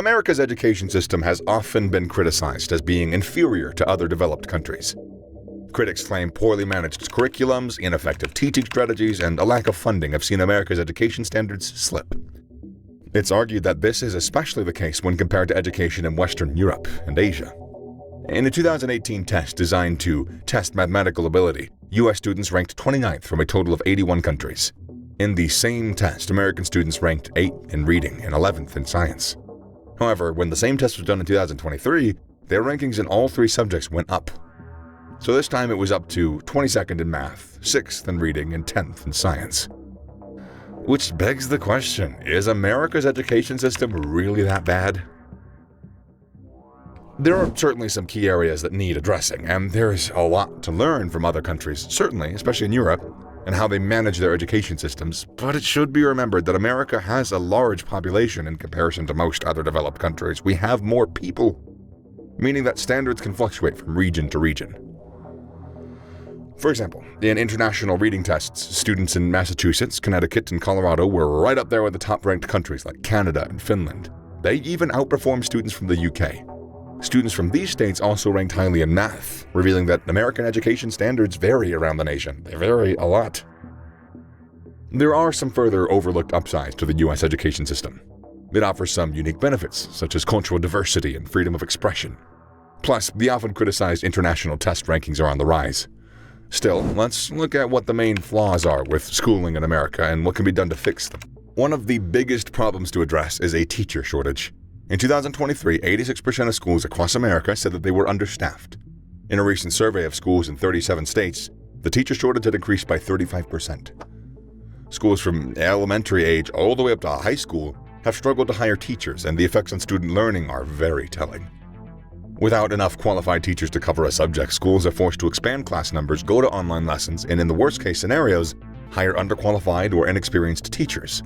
America's education system has often been criticized as being inferior to other developed countries. Critics claim poorly managed curriculums, ineffective teaching strategies, and a lack of funding have seen America's education standards slip. It's argued that this is especially the case when compared to education in Western Europe and Asia. In a 2018 test designed to test mathematical ability, U.S. students ranked 29th from a total of 81 countries. In the same test, American students ranked 8th in reading and 11th in science. However, when the same test was done in 2023, their rankings in all three subjects went up. So this time it was up to 22nd in math, 6th in reading, and 10th in science. Which begs the question, is America's education system really that bad? There are certainly some key areas that need addressing, and there's a lot to learn from other countries, certainly, especially in Europe, and how they manage their education systems, but it should be remembered that America has a large population in comparison to most other developed countries. We have more people, meaning that standards can fluctuate from region to region. For example, in international reading tests, students in Massachusetts, Connecticut, and Colorado were right up there with the top-ranked countries like Canada and Finland. They even outperformed students from the UK. Students from these states also ranked highly in math, revealing that American education standards vary around the nation. They vary a lot. There are some further overlooked upsides to the U.S. education system. It offers some unique benefits, such as cultural diversity and freedom of expression. Plus, the often criticized international test rankings are on the rise. Still, let's look at what the main flaws are with schooling in America and what can be done to fix them. One of the biggest problems to address is a teacher shortage. In 2023, 86% of schools across America said that they were understaffed. In a recent survey of schools in 37 states, the teacher shortage had increased by 35%. Schools from elementary age all the way up to high school have struggled to hire teachers, and the effects on student learning are very telling. Without enough qualified teachers to cover a subject, schools are forced to expand class numbers, go to online lessons, and in the worst-case scenarios, hire underqualified or inexperienced teachers.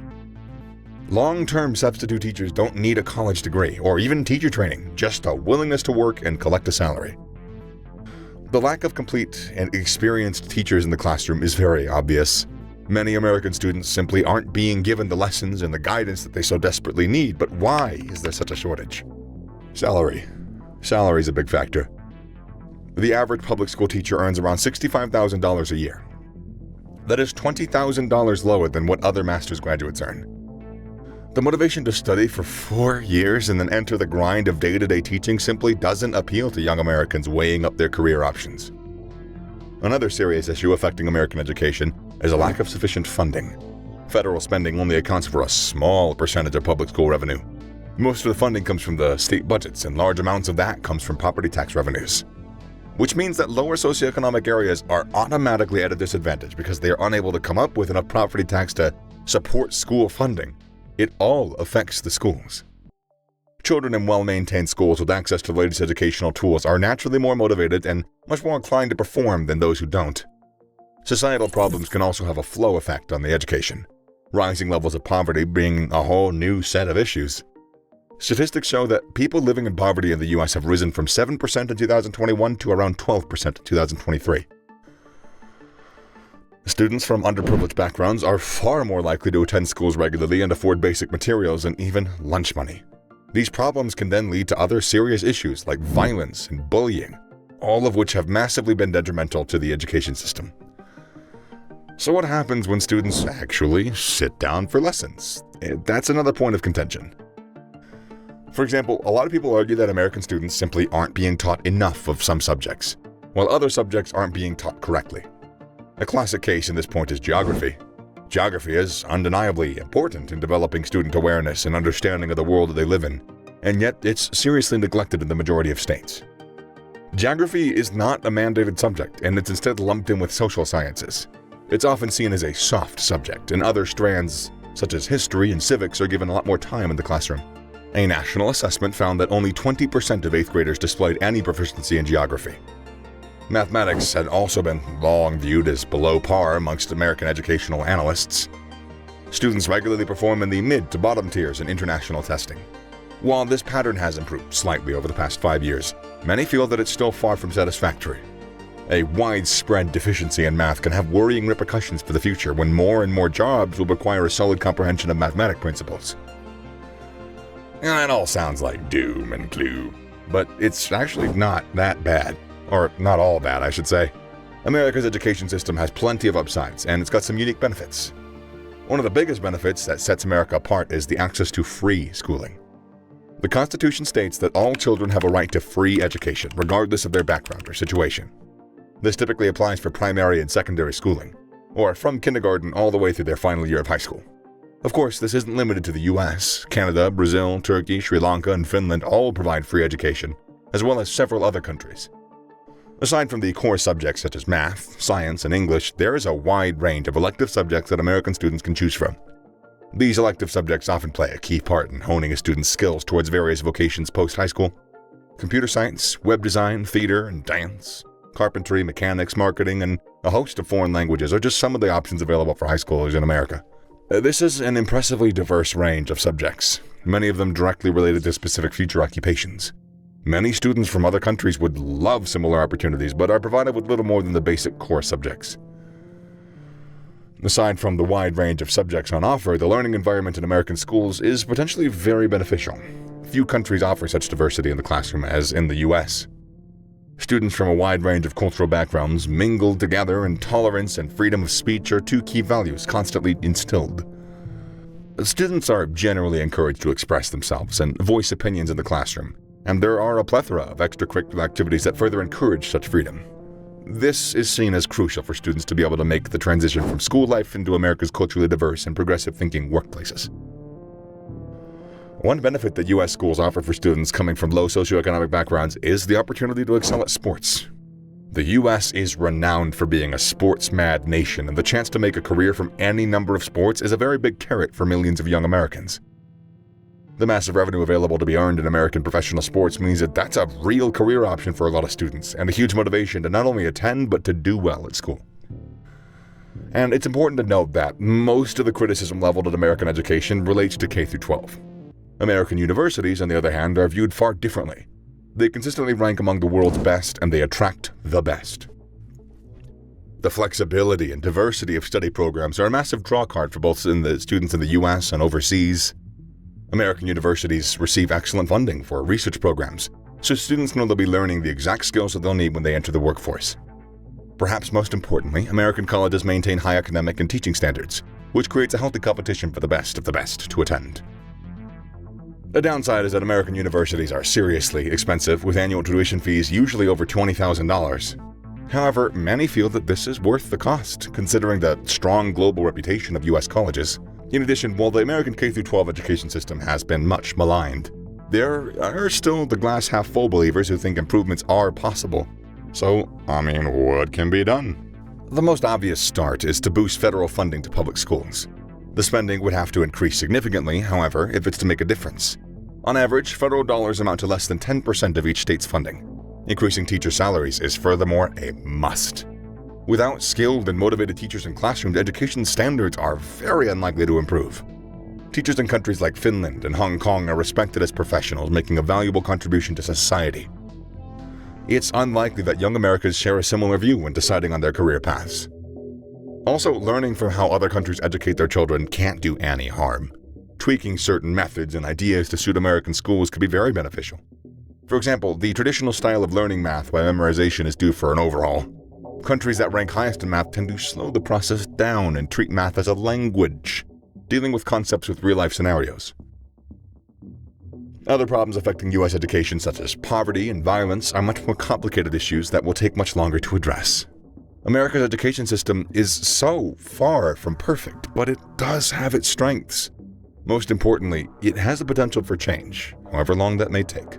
Long-term substitute teachers don't need a college degree or even teacher training, just a willingness to work and collect a salary. The lack of complete and experienced teachers in the classroom is very obvious. Many American students simply aren't being given the lessons and the guidance that they so desperately need, but why is there such a shortage? Salary. Salary is a big factor. The average public school teacher earns around $65,000 a year. That is $20,000 lower than what other master's graduates earn. The motivation to study for 4 years and then enter the grind of day-to-day teaching simply doesn't appeal to young Americans weighing up their career options. Another serious issue affecting American education is a lack of sufficient funding. Federal spending only accounts for a small percentage of public school revenue. Most of the funding comes from the state budgets, and large amounts of that comes from property tax revenues. Which means that lower socioeconomic areas are automatically at a disadvantage because they are unable to come up with enough property tax to support school funding. It all affects the schools. Children in well-maintained schools with access to the latest educational tools are naturally more motivated and much more inclined to perform than those who don't. Societal problems can also have a flow effect on the education, rising levels of poverty being a whole new set of issues. Statistics show that people living in poverty in the U.S. have risen from 7% in 2021 to around 12% in 2023. Students from underprivileged backgrounds are far more likely to attend schools regularly and afford basic materials and even lunch money. These problems can then lead to other serious issues like violence and bullying, all of which have massively been detrimental to the education system. So what happens when students actually sit down for lessons? That's another point of contention. For example, a lot of people argue that American students simply aren't being taught enough of some subjects, while other subjects aren't being taught correctly. A classic case in this point is geography. Geography is undeniably important in developing student awareness and understanding of the world that they live in, and yet it's seriously neglected in the majority of states. Geography is not a mandated subject, and it's instead lumped in with social sciences. It's often seen as a soft subject, and other strands, such as history and civics, are given a lot more time in the classroom. A national assessment found that only 20% of 8th graders displayed any proficiency in geography. Mathematics had also been long viewed as below par amongst American educational analysts. Students regularly perform in the mid to bottom tiers in international testing. While this pattern has improved slightly over the past 5 years, many feel that it's still far from satisfactory. A widespread deficiency in math can have worrying repercussions for the future when more and more jobs will require a solid comprehension of mathematic principles. And that all sounds like doom and gloom, but it's actually not that bad. Or not all bad, I should say. America's education system has plenty of upsides, and it's got some unique benefits. One of the biggest benefits that sets America apart is the access to free schooling. The Constitution states that all children have a right to free education, regardless of their background or situation. This typically applies for primary and secondary schooling, or from kindergarten all the way through their final year of high school. Of course, this isn't limited to the US. Canada, Brazil, Turkey, Sri Lanka, and Finland all provide free education, as well as several other countries. Aside from the core subjects such as math, science, and English, there is a wide range of elective subjects that American students can choose from. These elective subjects often play a key part in honing a student's skills towards various vocations post-high school. Computer science, web design, theater, and dance, carpentry, mechanics, marketing, and a host of foreign languages are just some of the options available for high schoolers in America. This is an impressively diverse range of subjects, many of them directly related to specific future occupations. Many students from other countries would love similar opportunities, but are provided with little more than the basic core subjects. Aside from the wide range of subjects on offer, the learning environment in American schools is potentially very beneficial. Few countries offer such diversity in the classroom as in the US. Students from a wide range of cultural backgrounds mingle together, and tolerance and freedom of speech are two key values constantly instilled. Students are generally encouraged to express themselves and voice opinions in the classroom, and there are a plethora of extracurricular activities that further encourage such freedom. This is seen as crucial for students to be able to make the transition from school life into America's culturally diverse and progressive thinking workplaces. One benefit that U.S. schools offer for students coming from low socioeconomic backgrounds is the opportunity to excel at sports. The U.S. is renowned for being a sports-mad nation, and the chance to make a career from any number of sports is a very big carrot for millions of young Americans. The massive revenue available to be earned in American professional sports means that that's a real career option for a lot of students, and a huge motivation to not only attend, but to do well at school. And it's important to note that most of the criticism leveled at American education relates to K-12. American universities, on the other hand, are viewed far differently. They consistently rank among the world's best, and they attract the best. The flexibility and diversity of study programs are a massive drawcard for both the students in the US and overseas. American universities receive excellent funding for research programs, so students know they'll be learning the exact skills that they'll need when they enter the workforce. Perhaps most importantly, American colleges maintain high academic and teaching standards, which creates a healthy competition for the best of the best to attend. The downside is that American universities are seriously expensive, with annual tuition fees usually over $20,000. However, many feel that this is worth the cost, considering the strong global reputation of U.S. colleges. In addition, while the American K-12 education system has been much maligned, there are still the glass-half-full believers who think improvements are possible. So, what can be done? The most obvious start is to boost federal funding to public schools. The spending would have to increase significantly, however, if it's to make a difference. On average, federal dollars amount to less than 10% of each state's funding. Increasing teacher salaries is furthermore a must. Without skilled and motivated teachers in classrooms, education standards are very unlikely to improve. Teachers in countries like Finland and Hong Kong are respected as professionals, making a valuable contribution to society. It's unlikely that young Americans share a similar view when deciding on their career paths. Also, learning from how other countries educate their children can't do any harm. Tweaking certain methods and ideas to suit American schools could be very beneficial. For example, the traditional style of learning math by memorization is due for an overhaul. Countries that rank highest in math tend to slow the process down and treat math as a language, dealing with concepts with real-life scenarios. Other problems affecting U.S. education, such as poverty and violence, are much more complicated issues that will take much longer to address. America's education system is so far from perfect, but it does have its strengths. Most importantly, it has the potential for change, however long that may take.